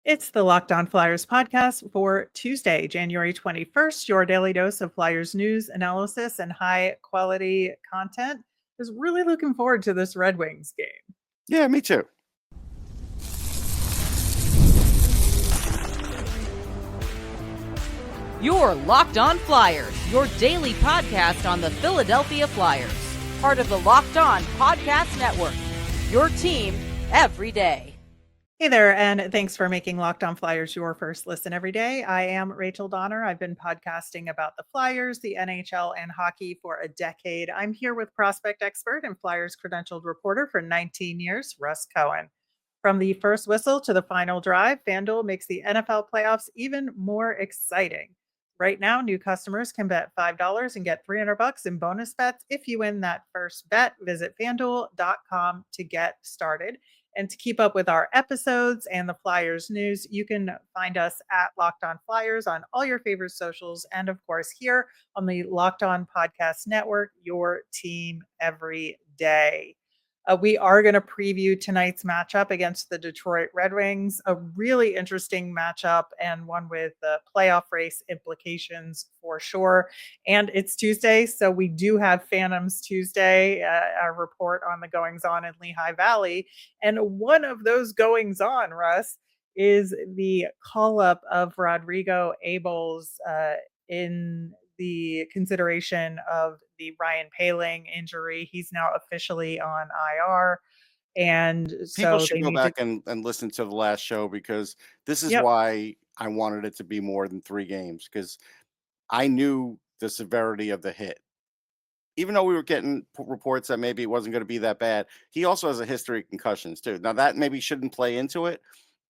It's the Locked On Flyers podcast for Tuesday, January 21st. Your daily dose of Flyers news, analysis, and high quality content. Is really looking forward to this Red Wings game. Yeah, me too. You're Locked On Flyers, your daily podcast on the Philadelphia Flyers. Part of the Locked On Podcast Network. Your team every day. Hey there, and thanks for making Locked On Flyers your first listen every day. I am Rachel Donner. I've been podcasting about the Flyers, the NHL, and hockey for a decade. I'm here with prospect expert and Flyers credentialed reporter for 19 years, Russ Cohen. From the first whistle to the final drive, FanDuel makes the NFL playoffs even more exciting. Right now, new customers can bet $5 and get $300 in bonus bets if you win that first bet. Visit fanduel.com to get started. And to keep up with our episodes and the Flyers news, you can find us at Locked On Flyers on all your favorite socials. And of course, here on the Locked On Podcast Network, your team every day. We are going to preview tonight's matchup against the Detroit Red Wings, a really interesting matchup and one with the playoff race implications for sure. And it's Tuesday, so we do have Phantoms Tuesday, a report on the goings on in Lehigh Valley. And one of those goings on, Russ, is the call up of Rodrigo Abols in the consideration of the Ryan Paling injury. He's now officially on IR. And People so should they go need to. back and listen to the last show because this is Yep. why I wanted it to be more than 3 games because I knew the severity of the hit. Even though we were getting reports that maybe it wasn't going to be that bad, he also has a history of concussions too. Now that maybe shouldn't play into it,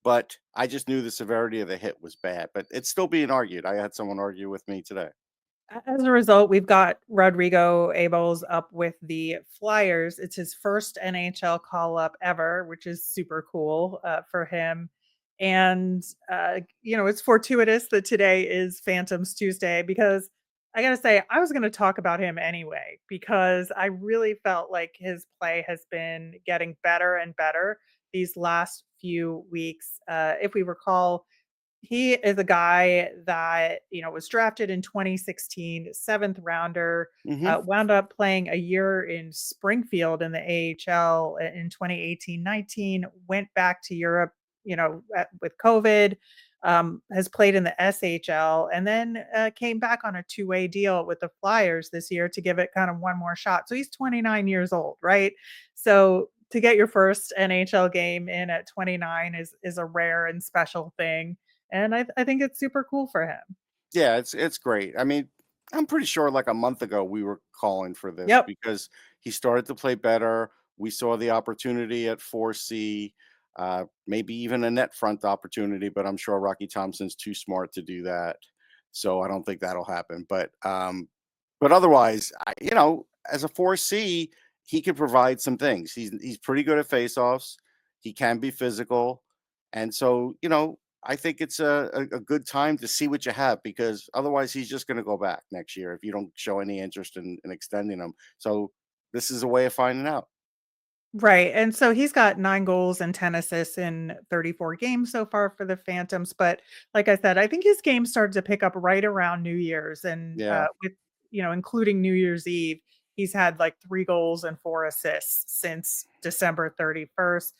but I just knew the severity of the hit was bad. But it's still being argued. I had someone argue with me today. As a result, we've got Rodrigo Abols up with the Flyers. It's his first NHL call up ever, which is super cool for him. And, it's fortuitous that today is Phantoms Tuesday because I got to say, I was going to talk about him anyway because I really felt like his play has been getting better and better these last few weeks. If we recall, he is a guy that, was drafted in 2016, seventh rounder, Hmm. wound up playing a year in Springfield in the AHL in 2018-19, went back to Europe, with COVID, has played in the SHL, and then came back on a two-way deal with the Flyers this year to give it kind of one more shot. So he's 29 years old, right? So to get your first NHL game in at 29 is a rare and special thing, and I think it's super cool for him. Yeah, it's great. I mean, I'm pretty sure like a month ago we were calling for this Yep. because he started to play better. We saw the opportunity at 4C, maybe even a net front opportunity, but I'm sure Rocky Thompson's too smart to do that. So I don't think that'll happen. But otherwise, as a 4C, he could provide some things. He's pretty good at faceoffs. He can be physical. And so, I think it's a good time to see what you have because otherwise he's just going to go back next year if you don't show any interest in extending him. So this is a way of finding out. Right. And so he's got 9 goals and 10 assists in 34 games so far for the Phantoms. But like I said, I think his game started to pick up right around New Year's. And Yeah. with, including New Year's Eve, he's had like 3 goals and 4 assists since December 31st.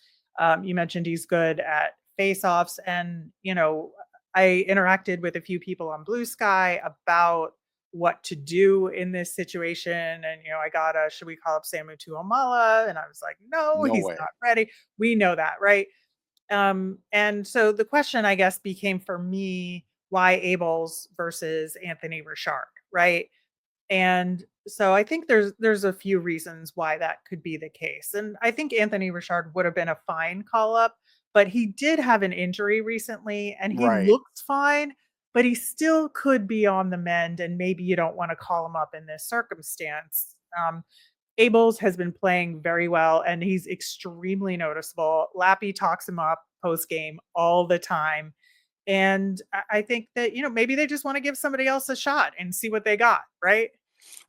You mentioned he's good at faceoffs. And, I interacted with a few people on Blue Sky about what to do in this situation. And, I got a, should we call up Samu Tuomala? And I was like, no, No he's way. not ready. We know that, right? And so the question, I guess, became for me, why Abels versus Anthony Richard, right? And so I think there's a few reasons why that could be the case. And I think Anthony Richard would have been a fine call up, but he did have an injury recently and he Right. looks fine, but he still could be on the mend and maybe you don't want to call him up in this circumstance. Abels has been playing very well and he's extremely noticeable. Lappy talks him up post game all the time. And I think that, maybe they just want to give somebody else a shot and see what they got, right?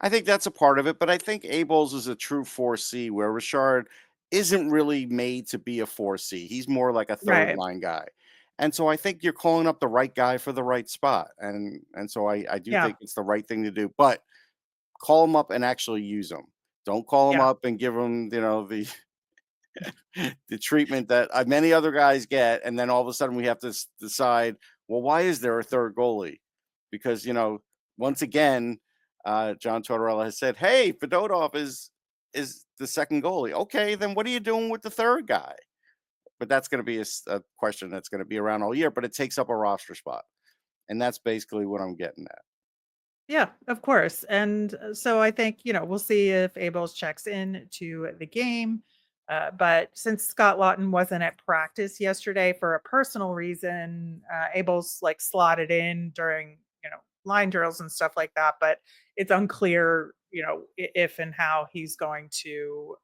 I think that's a part of it, but I think Abels is a true 4C where Richard isn't really made to be a 4C. He's more like a third Right. line guy. And so I think you're calling up the right guy for the right spot. And so I do Yeah. think it's the right thing to do. But call him up and actually use him. Don't call him Yeah. up and give him, the treatment that many other guys get, and then all of a sudden we have to decide, well, why is there a third goalie? Because once again, John Tortorella has said, "Hey, Fedotov is the second goalie." Okay, then what are you doing with the third guy? But that's going to be a question that's going to be around all year. But it takes up a roster spot, and that's basically what I'm getting at. Yeah, of course. And so I think, we'll see if Abels checks in to the game. But since Scott Lawton wasn't at practice yesterday for a personal reason, Abels like slotted in during, line drills and stuff like that. But it's unclear, if and how he's going to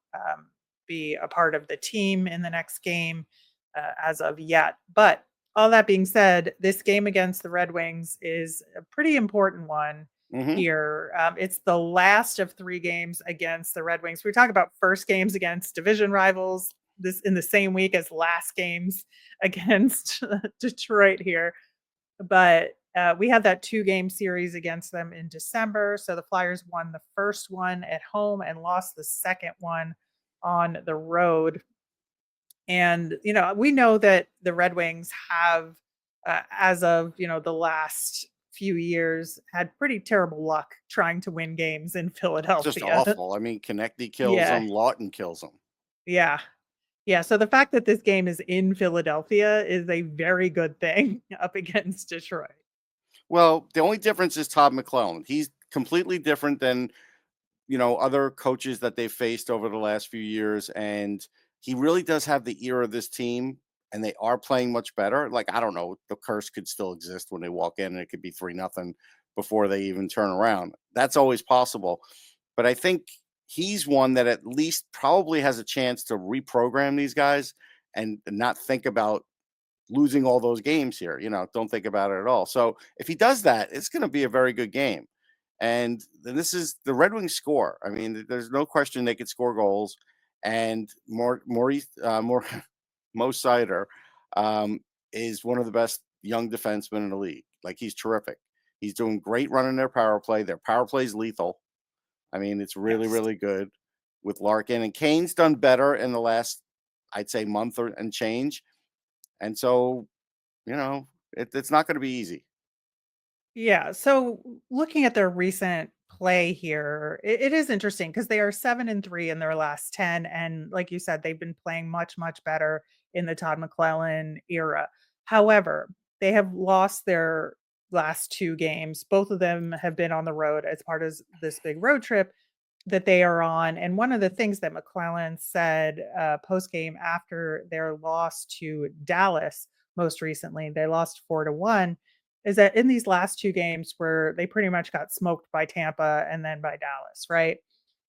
be a part of the team in the next game as of yet. But all that being said, this game against the Red Wings is a pretty important one Hmm. here. It's the last of 3 games against the Red Wings. We talk about first games against division rivals this in the same week as last games against Detroit here. But we had that 2-game series against them in December. So the Flyers won the first one at home and lost the second one on the road. And, we know that the Red Wings have, as of, the last few years, had pretty terrible luck trying to win games in Just Philadelphia. awful. I mean, Konechny kills Yeah. him, Lawton kills him. Yeah. Yeah. So the fact that this game is in Philadelphia is a very good thing up against Detroit. Well, the only difference is Todd McClellan. He's completely different than other coaches that they've faced over the last few years. And he really does have the ear of this team, and they are playing much better. Like, I don't know, the curse could still exist when they walk in and it could be 3-0 before they even turn around. That's always possible. But I think he's one that at least probably has a chance to reprogram these guys and not think about losing all those games here. Don't think about it at all. So if he does that, it's going to be a very good game. And then this is the Red Wings score. I mean, there's no question they could score goals. And more Mo Sider is one of the best young defensemen in the league. Like, he's terrific. He's doing great running their power play. Their power play is lethal. I mean, it's really, Yes. really good with Larkin. And Kane's done better in the last, I'd say, month and change. And so, it's not going to be easy. Yeah. So looking at their recent play here, it is interesting because they are 7-3 in their last 10. And like you said, they've been playing much, much better in the Todd McClellan era. However, they have lost their last 2 games. Both of them have been on the road as part of this big road trip that they are on. And one of the things that McClellan said post game after their loss to Dallas most recently, they lost 4-1, is that in these last 2 games where they pretty much got smoked by Tampa and then by Dallas, right?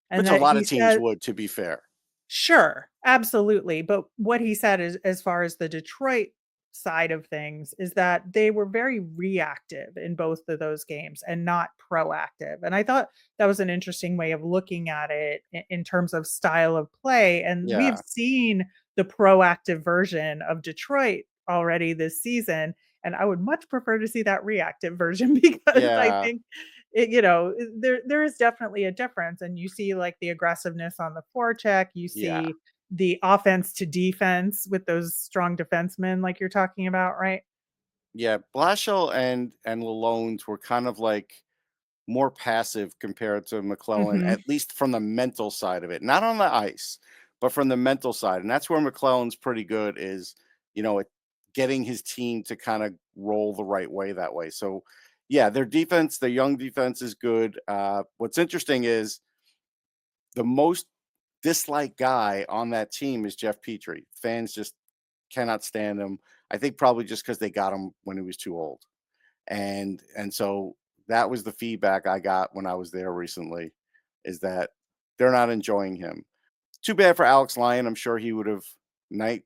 And Which a that lot he of teams said, would, to be fair. sure, absolutely. But what he said is, as far as the Detroit side of things, is that they were very reactive in both of those games and not proactive. And I thought that was an interesting way of looking at it in terms of style of play. And we've Yeah. seen the proactive version of Detroit already this season. And I would much prefer to see that reactive version because I Yeah. think there is definitely a difference, and you see like the aggressiveness on the forecheck, you Yeah. see the offense to defense with those strong defensemen like you're talking about, right? Yeah. Blashill and Lalonde were kind of like more passive compared to McClellan, Mhm. at least from the mental side of it. Not on the ice, but from the mental side. And that's where McClellan's pretty good, is, at getting his team to kind of roll the right way that way. So yeah, their young defense is good. What's interesting is the most disliked guy on that team is Jeff Petrie. Fans just cannot stand him. I think probably just because they got him when he was too old. And so that was the feedback I got when I was there recently, is that they're not enjoying him. Too bad for Alex Lyon. I'm sure he would have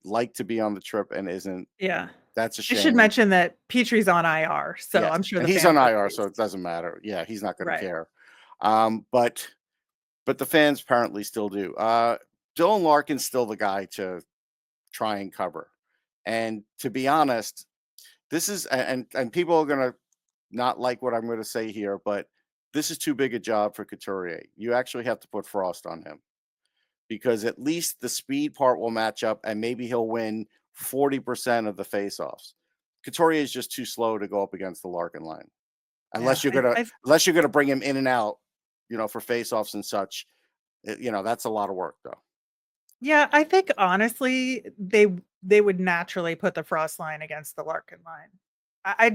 liked to be on the trip and isn't. Yeah. That's a I should shame. mention that Petrie's on IR, so Yes, I'm sure and the he's on fans are IR, so it pleased. doesn't matter. Yeah, he's not going to Right. care. But the fans apparently still do. Dylan Larkin's still the guy to try and cover. And to be honest, This is and people are gonna not like what I'm gonna say here, but this is too big a job for Couturier. You actually have to put Frost on him because at least the speed part will match up and maybe he'll win 40% of the faceoffs. Couturier is just too slow to go up against the Larkin line. Yeah, Unless you're gonna bring him in and out, for faceoffs and such. That's a lot of work though. yeah, I think honestly, they would naturally put the Frost line against the Larkin line. I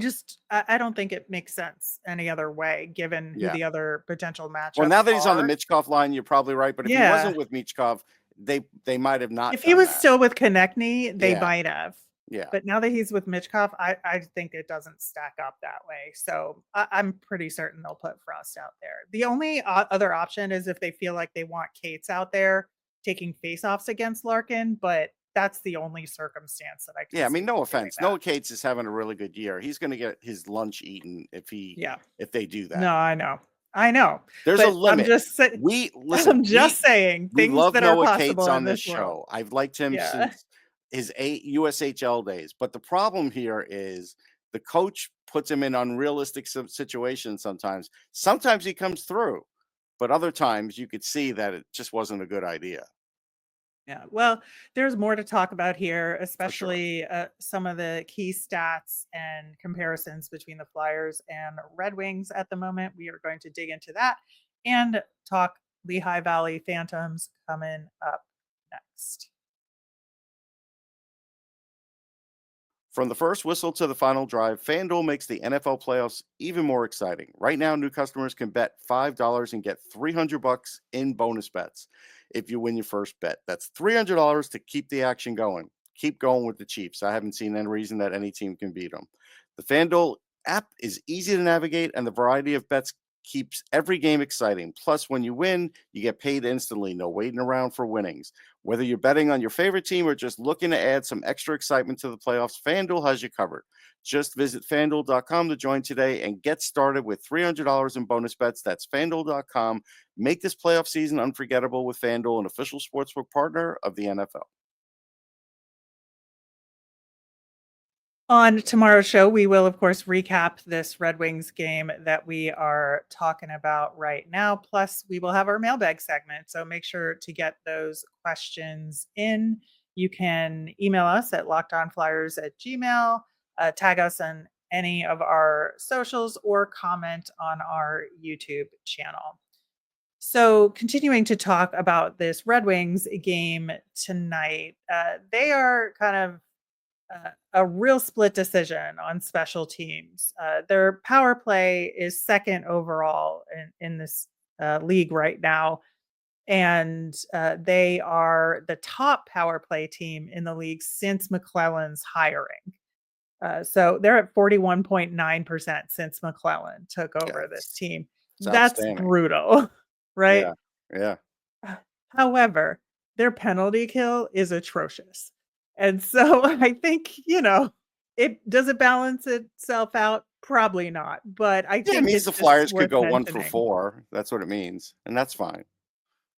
don't think it makes sense any other way given who Yeah. the other potential Well, matchups now that he's on the are. Michkov line, you're probably right. But if he Yeah. wasn't with Michkov, they might have not If he done was that. still with Konechny, they Yeah. might have. Yeah. But now that he's with Michkov, I think it doesn't stack up that way. So I'm pretty certain they'll put Frost out there. The only other option is if they feel like they want Cates out there taking faceoffs against Larkin, but that's the only circumstance that I can Yeah. I see mean, no them doing offense. that. Noah Cates is having a really good year. He's going to get his lunch eaten Yeah. if they do that. No, I know. I know. There's a But limit. I'm just saying We things love that are Noah Cates possible on in this this world. show. I've liked him Yeah. since his USHL days. But the problem here is the coach puts him in unrealistic situations sometimes. Sometimes he comes through, but other times you could see that it just wasn't a good idea Yeah. Well, there's more to talk about here, for sure. especially some of the key stats and comparisons between the Flyers and Red Wings at the moment. We are going to dig into that and talk Lehigh Valley Phantoms coming up next. From the first whistle to the final drive, FanDuel makes the NFL playoffs even more exciting. Right now, new customers can bet $5 and get $300 in bonus bets if you win your first bet. That's $300 to keep the action going. Keep going with the Chiefs. I haven't seen any reason that any team can beat them. The FanDuel app is easy to navigate, and the variety of bets keeps every game exciting. Plus, when you win, you get paid instantly. No waiting around for winnings. Whether you're betting on your favorite team or just looking to add some extra excitement to the playoffs, FanDuel has you covered. Just visit fanduel.com to join today and get started with $300 in bonus bets. That's fanduel.com. Make this playoff season unforgettable with FanDuel, an official sportsbook partner of the NFL. On tomorrow's show, we will, of course, recap this Red Wings game that we are talking about right now. Plus, we will have our mailbag segment. So make sure to get those questions in. You can email us at lockedonflyers@gmail.com, tag us on any of our socials, or comment on our YouTube channel. So, continuing to talk about this Red Wings game tonight, they are kind of a real split decision on special teams. Their power play is second overall in this league right now. And they are the top power play team in the league since McClellan's hiring. So they're at 41.9% since McClellan took Yeah, over this team. it's That's outstanding. brutal, right? Yeah. Yeah. However, their penalty kill is atrocious. And so I think, it does it balance itself out? Probably not. But I Yeah, it think means it's the just Flyers could worth go 1 for mentioning. 4. That's what it means. And that's fine.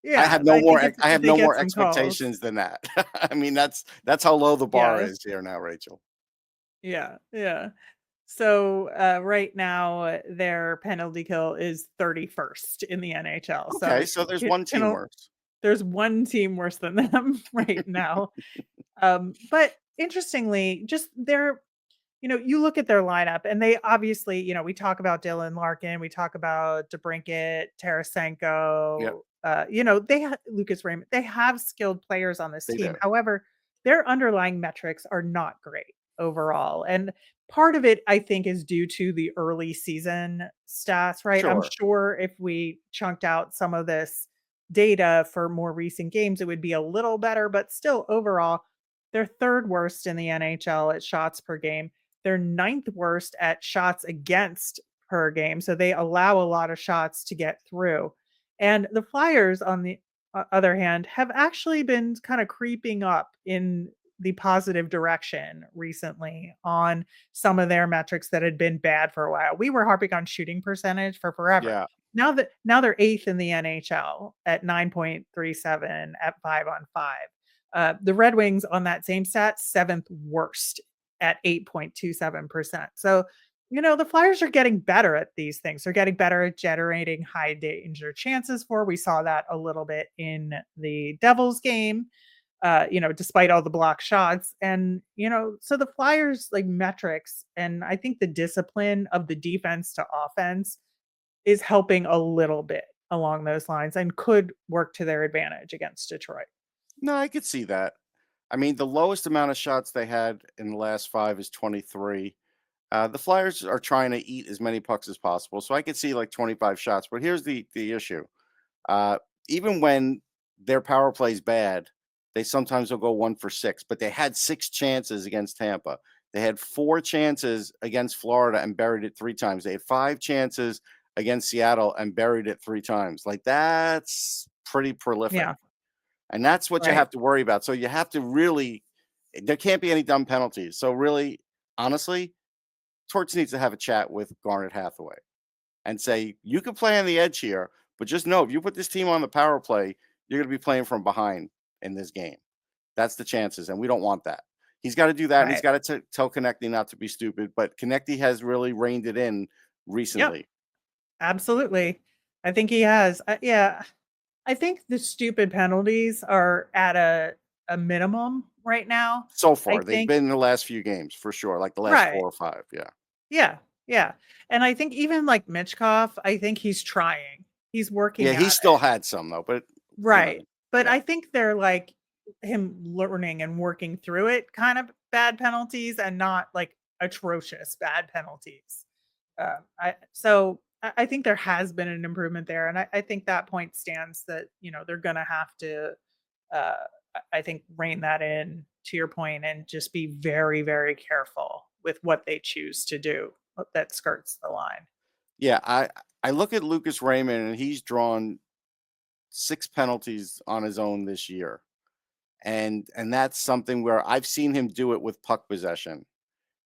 Yeah, I think it's I have they no get more some calls. expectations than that. I mean, that's how low the bar Yeah, is here now, Rachel. yeah, yeah. So right now their penalty kill is 31st in the NHL. Okay, So so there's one team worse. there's one team worse than them right now. But interestingly, just their you look at their lineup and they obviously, we talk about Dylan Larkin, we talk about DeBrincat, Yep, Tarasenko, they have Lucas Raymond. They have skilled players on this they do. team. However, their underlying metrics are not great overall. And part of it, I think, is due to the early season stats, right? I'm Sure. sure if we chunked out some of this data for more recent games, it would be a little better, but still overall, they're third worst in the NHL at shots per game. They're ninth worst at shots against per game. So they allow a lot of shots to get through. And the Flyers, on the other hand, have actually been kind of creeping up in the positive direction recently on some of their metrics that had been bad for a while. We were harping on shooting percentage for forever. Yeah. Now they're eighth in the NHL at 9.37 at 5 on 5. The Red Wings on that same stat, seventh worst at 8.27%. So, the Flyers are getting better at these things. They're getting better at generating high danger chances for. We saw that a little bit in the Devils game, despite all the block shots. And, so the Flyers like metrics and I think the discipline of the defense to offense is helping a little bit along those lines and could work to their advantage against Detroit. No, I could see that. I mean, the lowest amount of shots they had in the last 5 is 23. The Flyers are trying to eat as many pucks as possible, so I could see like 25 shots. But here's the issue: uh, even when their power play's bad, they sometimes will go 1 for 6. But they had 6 chances against Tampa. They had 4 chances against Florida and buried it 3 times. They had 5 chances against Seattle and buried it 3 times. Like that's pretty prolific. Yeah, And that's what you right. have to worry about. So you have to really, there can't be any dumb penalties. So really, honestly, Torts needs to have a chat with Garnet Hathaway and say, you can play on the edge here, but just know if you put this team on the power play, you're going to be playing from behind in this game. That's the chances. And we don't want that. He's got to do that. And he's Right. got to tell Konechny not to be stupid. But Konechny has really reined it in Yep. recently. Absolutely. I think he has. Yeah. I think the stupid penalties are at a minimum right now. So I far, they've think been in the last few games for sure, like the last right. 4 or 5. Yeah. Yeah. Yeah. And I think even like Mitchkov, I think he's trying. He's Yeah. working He at still it. had some, though, but, Right. But yeah. I think they're like him learning and working through it kind of bad penalties and not like atrocious bad penalties. I think there has been an improvement there. And I think that point stands that, they're going to have to, uh, I think, rein that in to your point and just be very, very careful with what they choose to do that skirts the line. Yeah, I look at Lucas Raymond, and he's drawn 6 penalties on his own this year, and that's something where I've seen him do it with puck possession,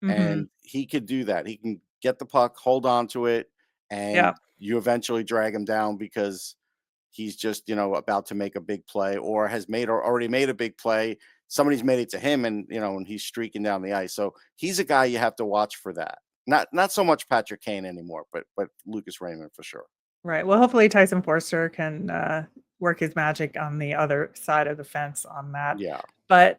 Hmm. and he could do that. He can get the puck, hold on to it, Yeah. and you eventually drag him down because he's just about to make a big play or has made or already made a big play. Somebody's made it to him, and and he's streaking down the ice. So he's a guy you have to watch for that. Not so much Patrick Kane anymore, but Lucas Raymond for sure. Right. Well, hopefully Tyson Forster can work his magic on the other side of the fence on that. Yeah. But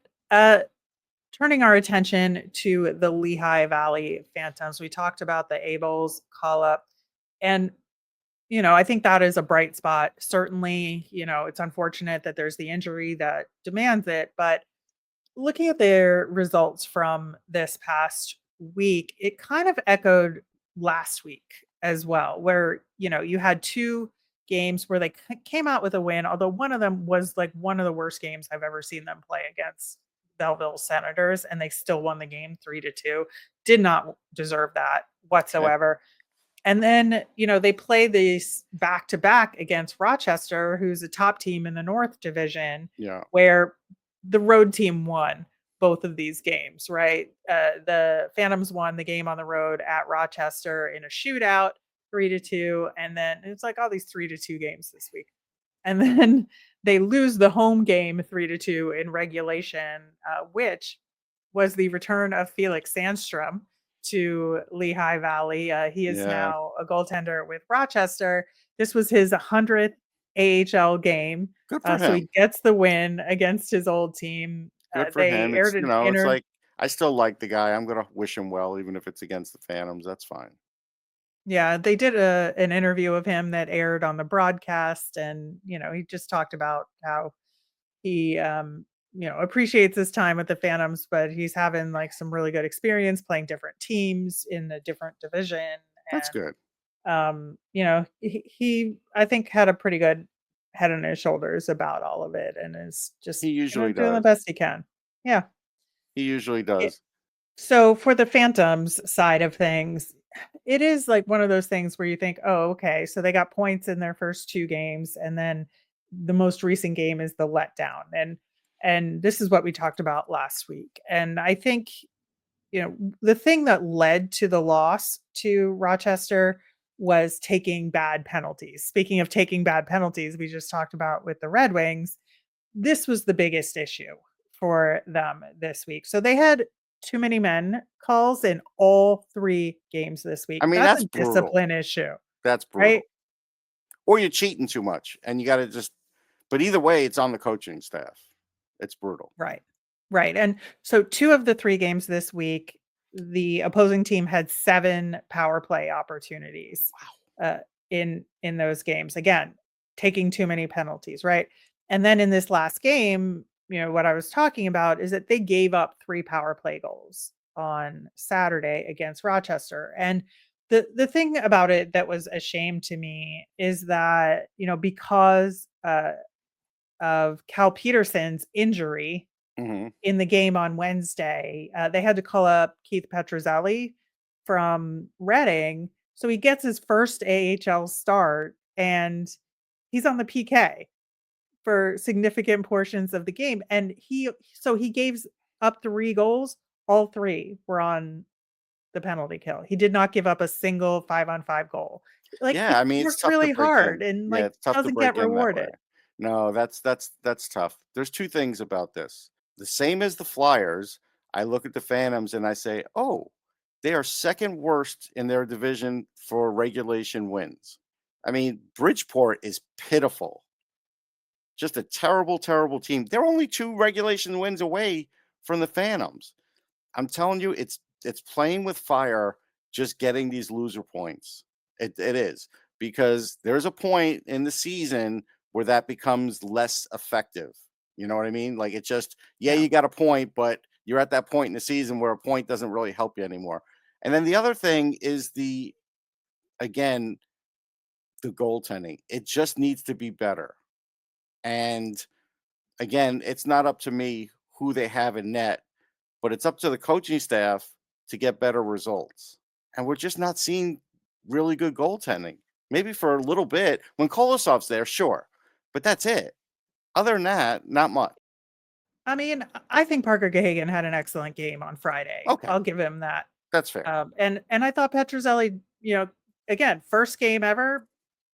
turning our attention to the Lehigh Valley Phantoms, we talked about the Abols call up. And, I think that is a bright spot. Certainly, it's unfortunate that there's the injury that demands it. But looking at their results from this past week, it kind of echoed last week as well, where, you had 2 games where they came out with a win, although one of them was like one of the worst games I've ever seen them play against Belleville Senators, and they still won the game 3-2. Did not deserve that Okay. whatsoever. And then, they play these back to back against Rochester, who's a top team in the North Division, Yeah. where the road team won both of these games, right? The Phantoms won the game on the road at Rochester in a shootout, 3-2. And then it's like all these 3-2 games this week. And then they lose the home game 3-2 in regulation, which was the return of Felix Sandstrom to Lehigh Valley. He is Yeah. now a goaltender with Rochester. This was his 100th AHL game. Good for So him. he gets the win against his old team. Good for They him. aired It's an it's inter like I still like the guy. I'm gonna wish him well, even if it's against the Phantoms. That's fine. Yeah, they did an interview of him that aired on the broadcast, and he just talked about how he appreciates his time with the Phantoms, but he's having like some really good experience playing different teams in a different division. That's good. And he I think had a pretty good head on his shoulders about all of it and is He just usually doing the does. best he can. Yeah. He usually It, does. so for the Phantoms side of things, it is like one of those things where you think, oh, okay, so they got points in their first 2 games, and then the most recent game is the letdown. And this is what we talked about last week. And I think, the thing that led to the loss to Rochester was taking bad penalties. Speaking of taking bad penalties, we just talked about with the Red Wings, this was the biggest issue for them this week. So they had too many men calls in all 3 games this week. I mean, That's that's a brutal. discipline issue, That's right? brutal. Or you're cheating too much and you got to just, but either way, it's on the coaching staff. It's brutal. Right. Right. And so 2 of the 3 games this week, the opposing team had 7 power play opportunities uh, in those games. Again, taking too many penalties, right? And then in this last game, what I was talking about is that they gave up 3 power play goals on Saturday against Rochester. And the thing about it that was a shame to me is that, because of Cal Peterson's injury Hmm. in the game on Wednesday, they had to call up Keith Petruzzelli from Reading. So he gets his first AHL start and he's on the PK for significant portions of the game. And he gave up 3 goals. All 3 were on the penalty kill. He did not give up a single 5-on-5 goal. Like, Yeah, he I mean, it's worked tough to really break hard in. and, Yeah, like, it's tough to doesn't get break in that way. rewarded. No, that's tough. There's 2 things about this. The same as the Flyers, I look at the Phantoms and I say, "Oh, they are second worst in their division for regulation wins." I mean, Bridgeport is pitiful. Just a terrible, terrible team. They're only 2 regulation wins away from the Phantoms. I'm telling you, it's playing with fire, just getting these loser points. It is because there's a point in the season where that becomes less effective. You know what I mean? Like it just, yeah, Yeah. you got a point, but you're at that point in the season where a point doesn't really help you anymore. And then the other thing is again, the goaltending. It just needs to be better. And again, it's not up to me who they have in net, but it's up to the coaching staff to get better results. And we're just not seeing really good goaltending. Maybe for a little bit when Kolosov's there, sure, but that's it. Other than that, not much. I mean, I think Parker Gahagan had an excellent game on Friday. Okay, I'll give him that. that's fair. And I thought Petruzzelli, again, first game ever,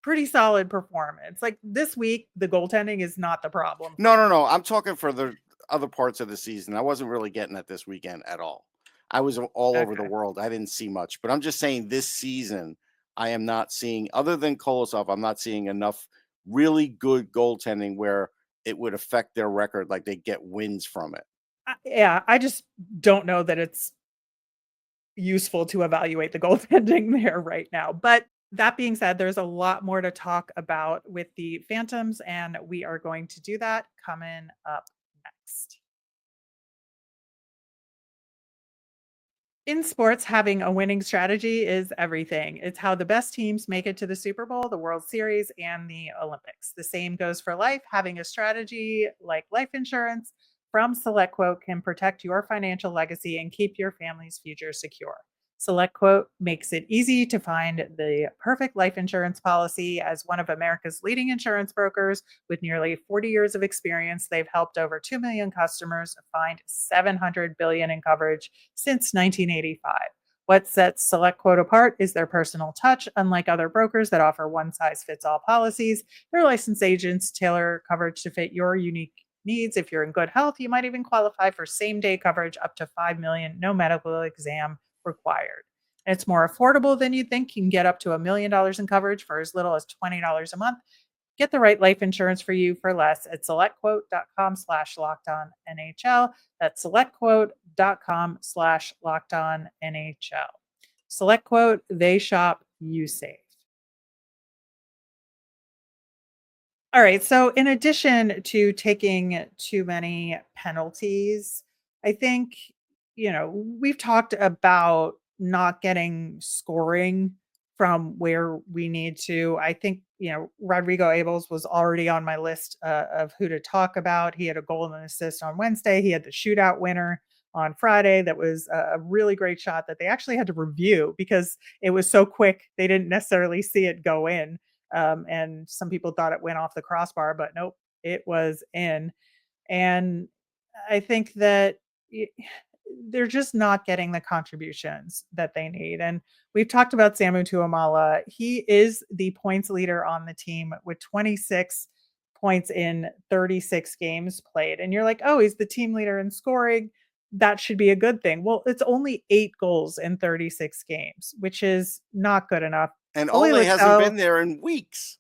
pretty solid performance. Like this week, the goaltending is not the problem. No. I'm talking for the other parts of the season. I wasn't really getting it this weekend at all. I was all over the Okay. world. I didn't see much, but I'm just saying this season, I am not seeing, other than Kolosov, I'm not seeing enough really good goaltending where it would affect their record, like they get wins from it. Yeah, I just don't know that it's useful to evaluate the goaltending there right now. But that being said, there's a lot more to talk about with the Phantoms, and we are going to do that coming up next. In sports, having a winning strategy is everything. It's how the best teams make it to the Super Bowl, the World Series, and the Olympics. The same goes for life. Having a strategy like life insurance from SelectQuote can protect your financial legacy and keep your family's future secure. SelectQuote makes it easy to find the perfect life insurance policy. As one of America's leading insurance brokers with nearly 40 years of experience, they've helped over 2 million customers find $700 billion in coverage since 1985. What sets SelectQuote apart is their personal touch. Unlike other brokers that offer one size fits all policies, their licensed agents tailor coverage to fit your unique needs. If you're in good health, you might even qualify for same day coverage up to 5 million, no medical exam required. And it's more affordable than you think. You can get up to $1 million in coverage for as little as $20 a month. Get the right life insurance for you for less at selectquote.com/lockedonnhl. That's selectquote.com/lockedonnhl. SelectQuote, they shop, you save. All right. So, in addition to taking too many penalties, I think, we've talked about not getting scoring from where we need to. I think, Rodrigo Abols was already on my list of who to talk about. He had a goal and an assist on Wednesday. He had the shootout winner on Friday. That was a really great shot that they actually had to review because it was so quick. They didn't necessarily see it go in. And some people thought it went off the crossbar, but nope, it was in. And I think that y- they're just not getting the contributions that they need. And we've talked about Samu Tuamala. He is the points leader on the team with 26 points in 36 games played. And you're like, oh, he's the team leader in scoring. that should be a good thing. Well, it's only 8 goals in 36 games, which is not good enough. And Ole Ole hasn't Laxell, been there in weeks.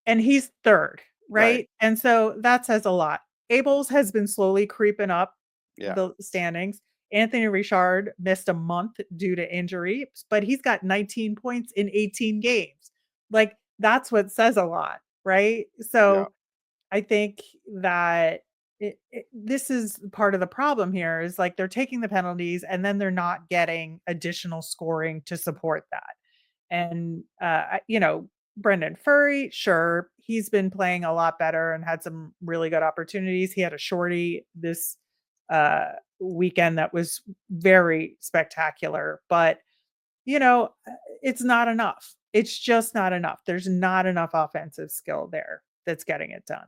and he's 3rd, Right. right? And so that says a lot. Abols has been slowly creeping up Yeah. the standings. Anthony Richard missed a month due to injury, but he's got 19 points in 18 games. Like, that's what says a lot, right? Yeah. So I think that this is part of the problem here is like they're taking the penalties and then they're not getting additional scoring to support that. And, Brendan Furry, sure, he's been playing a lot better and had some really good opportunities. He had a shorty this weekend that was very spectacular, but it's not enough. It's just not enough. There's not enough offensive skill there that's getting it done.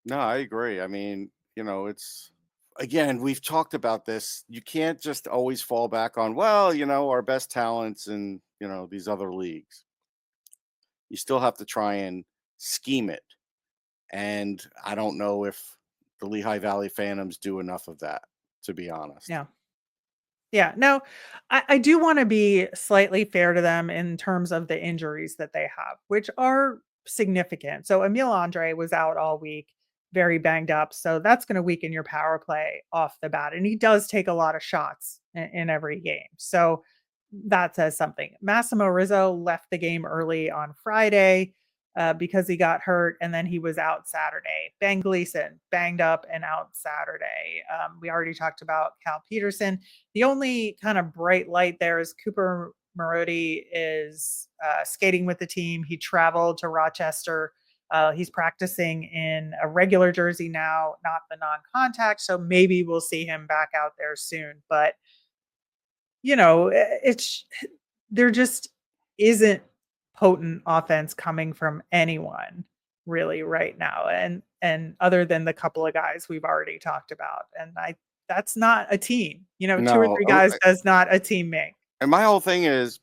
No, I agree. I mean, it's again, we've talked about this. You can't just always fall back on, well, our best talents in, these other leagues. You still have to try and scheme it. And I don't know if the Lehigh Valley Phantoms do enough of that, to be honest. Yeah. Yeah, no, I do wanna be slightly fair to them in terms of the injuries that they have, which are significant. So Emile Andre was out all week, very banged up, so that's gonna weaken your power play off the bat, and he does take a lot of shots in every game, so that says something. Massimo Rizzo left the game early on Friday, because he got hurt, and then he was out Saturday. Ben Gleason, banged up and out Saturday. We already talked about Cal Peterson. The only kind of bright light there is Cooper Marody is skating with the team. He traveled to Rochester. He's practicing in a regular jersey now, not the non-contact. So maybe we'll see him back out there soon. But it's there just isn't potent offense coming from anyone really right now, and other than the couple of guys we've already talked about, and that's not a team. 2 or No, 3 guys does not a team make. and my whole thing is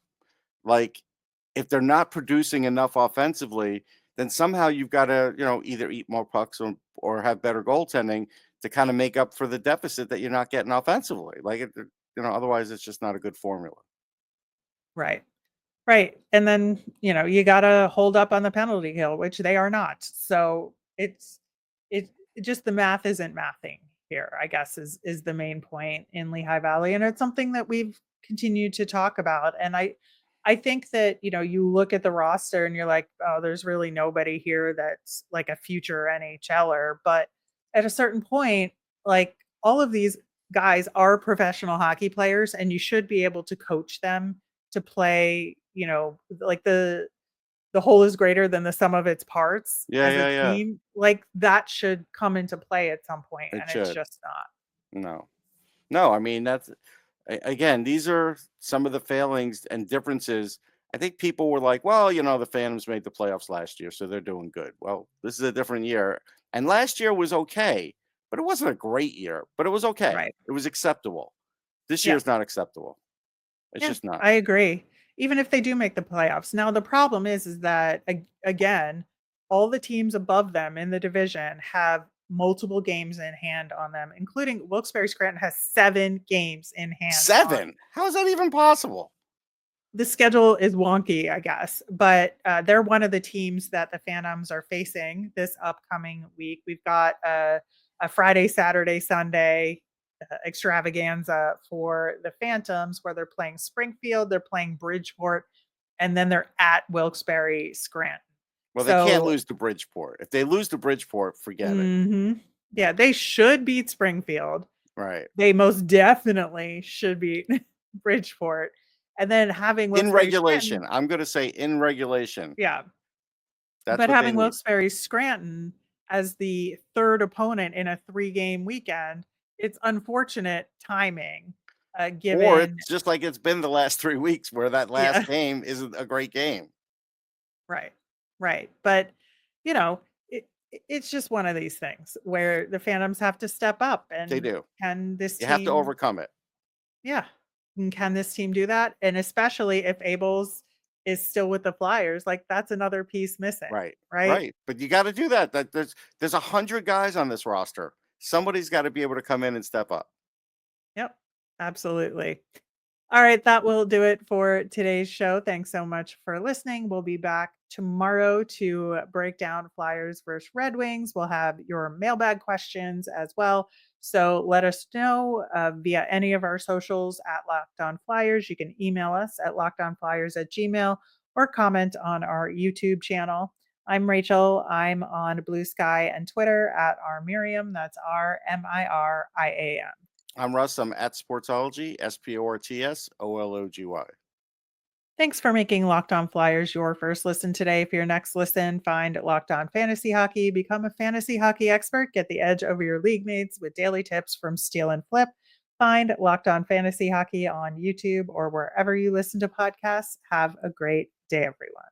like, if they're not producing enough offensively, then somehow you've got to, either eat more pucks or have better goaltending to kind of make up for the deficit that you're not getting offensively. Like, otherwise it's just not a good formula. Right. Right, and then, you gotta hold up on the penalty kill, which they are not. So it just the math isn't mathing here, I guess is the main point in Lehigh Valley, and it's something that we've continued to talk about. And I think that, you look at the roster and you're like, "Oh, there's really nobody here that's like a future NHLer." But at a certain point, like, all of these guys are professional hockey players, and you should be able to coach them to play, like the whole is greater than the sum of its parts Yeah, as a yeah, yeah. team. Like, that should come into play at some point, It and it's should. just not. No. No, I mean, again, these are some of the failings and differences. I think people were like, well, the Phantoms made the playoffs last year, so they're doing good. Well, this is a different year. And last year was okay, but it wasn't a great year, but it was okay. Right. It was acceptable. This Yeah. year's not acceptable. It's Yeah, just not. I agree. Even if they do make the playoffs. Now the problem is that again, all the teams above them in the division have multiple games in hand on them, including Wilkes-Barre Scranton has 7 games in hand on. 7? How is that even possible? The schedule is wonky, I guess, but they're one of the teams that the Phantoms are facing this upcoming week. We've got a Friday, Saturday, Sunday extravaganza for the Phantoms where they're playing Springfield, they're playing Bridgeport, and then they're at Wilkes-Barre Scranton. Well, they can't So, lose to Bridgeport. If they lose to Bridgeport, forget it. yeah, they should beat Springfield. Right. They most definitely should beat Bridgeport. And then having In Wilkes-Barre regulation. Scranton, I'm going to say in regulation. yeah, That's but what they having need. Wilkes-Barre Scranton as the 3rd opponent in a 3-game weekend, it's unfortunate timing, Or given it's just like it's been the last 3 weeks where that last yeah, game isn't a great game. right, right. But, it's just one of these things where the Phantoms have to step up, They and do. can this You have to team overcome it. yeah, and can this team do that? And especially if Abels is still with the Flyers, like, that's another piece missing, Right. right? Right. But you got to do that. There's 100 guys on this roster. Somebody's got to be able to come in and step up. Yep. Absolutely. All right, that will do it for today's show. Thanks so much for listening. We'll be back tomorrow to break down Flyers versus Red Wings. We'll have your mailbag questions as well. So let us know via any of our socials at Locked On Flyers. You can email us at lockedonflyers@gmail or comment on our YouTube channel. I'm Rachel. I'm on Blue Sky and Twitter at rmiriam. That's RMIRIAM. I'm Russ. I'm at Sportsology, SPORTSOLOGY. Thanks for making Locked On Flyers your first listen today. For your next listen, find Locked On Fantasy Hockey, become a fantasy hockey expert, get the edge over your league mates with daily tips from Steal and Flip. Find Locked On Fantasy Hockey on YouTube or wherever you listen to podcasts. Have a great day, everyone.